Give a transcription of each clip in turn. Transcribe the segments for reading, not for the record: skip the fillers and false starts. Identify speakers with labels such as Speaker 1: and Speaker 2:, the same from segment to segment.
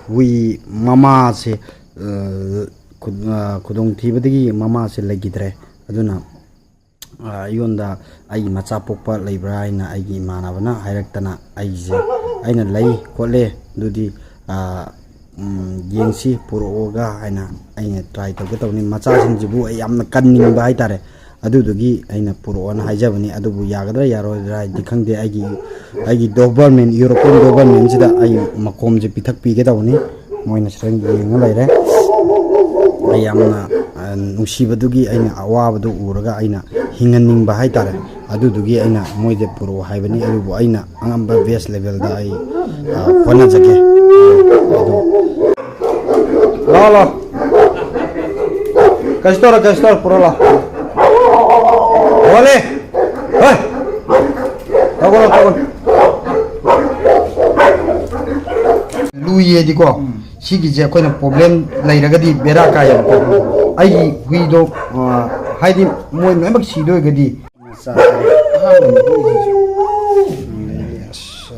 Speaker 1: hui mama se kudong thibadagi mama se legidre aduna yonda ai macha pokpa leibra aina aigi manabana hairektana aije aina lei khole dudi yengsi puroga aina aina try tawge tawni macha singjibu ai yamna kanninba haitare adudugi aina puroana haijabani adubu yagadra yarodra di khangde aigi Doberman European Doberman sida ai makomje pithak pige tawni moina srang yenga laire ai yamna nungsibadugi aina awabadu uraga aina hinganning bahai tare adudugi aina moide puro haibani adubu aina angamba base level da ai khona jage la kastor puro la wale hey tagol luye diko sigi je koina problem lairagadi bera kaya ko ai huido haidi moi member sido gadi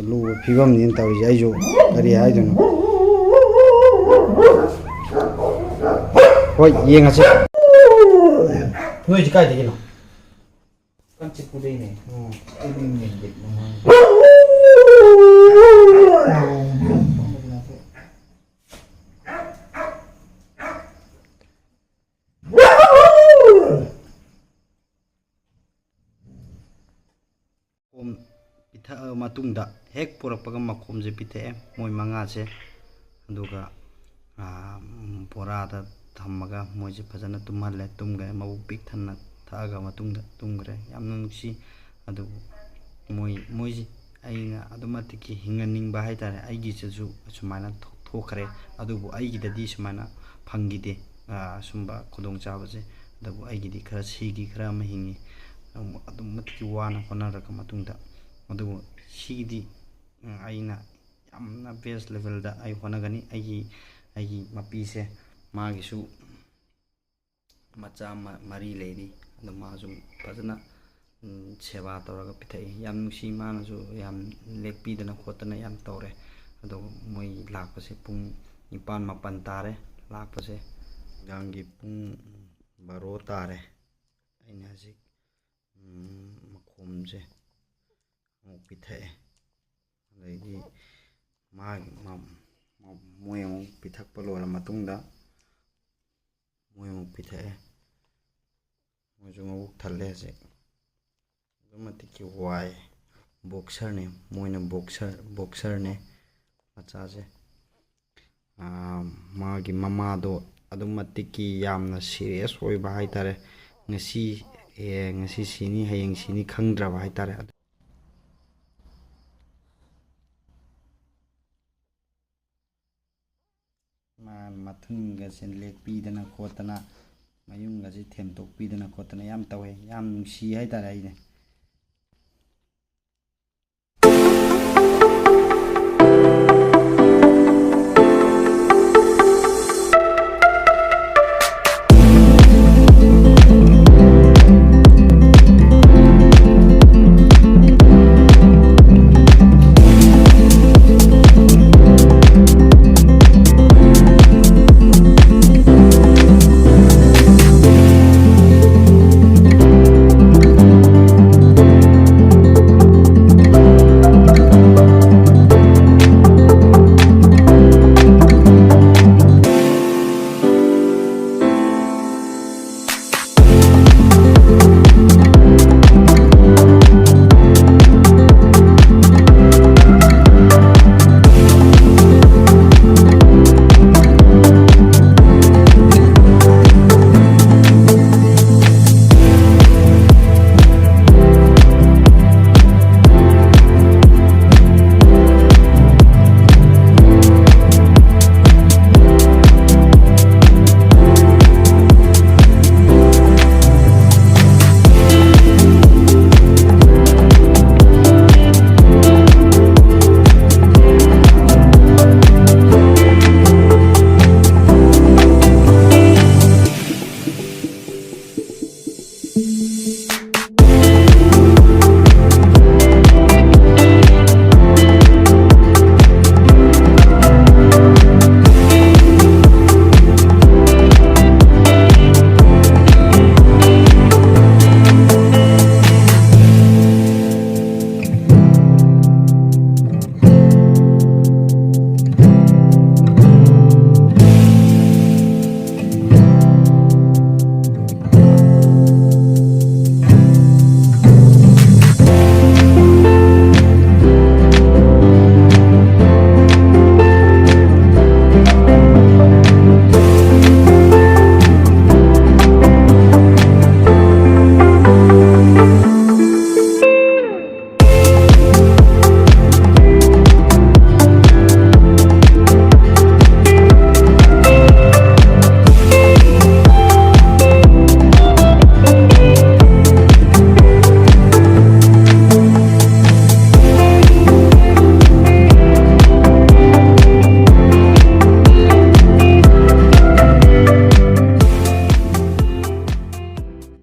Speaker 1: lu pibam nin tawi ai jo kari haidono hoi yenga se noi ji kai digino kan ci pudai ne ini dik pitha matungda hek porakpaga makomje pithe moi manga se aduga porada thammaga moje phajana tumhalle tumga mabuk pik thanna thaga matungda tumgre yamna nuksi adu moji aina adumatiki hinganing ba haitare aigi cheju sumana thokre adubu aigi dadi sumana phangide sumba khudong chabase adabu aigi di khara sigi khara ma hingi adumatiki wana honaraka matungda adubu sigi aina yamna base level da ai honagani aigi mapise magisu macha mari leiri adu majum fazana seba tawraga pithai yam nusi manasu yam lekpidana khotana yam tawre adu moi lakpase pung 9-10 tare lakpase gangi pung 12 tare aina sik makhomje mo pithai lagi moi mo pithak palo matungda moi mo pithai mo jungo thalle se matiki wai boxer ne moina boxer ne macha se magi mama do adumatiki yamna serious oi ba haitare ngasi sini hayeng sini khangdra ba haitare mathunga sen lekpidana khotana mayunga je themtok pidana khotana yam tawe yam nungsi haitare aine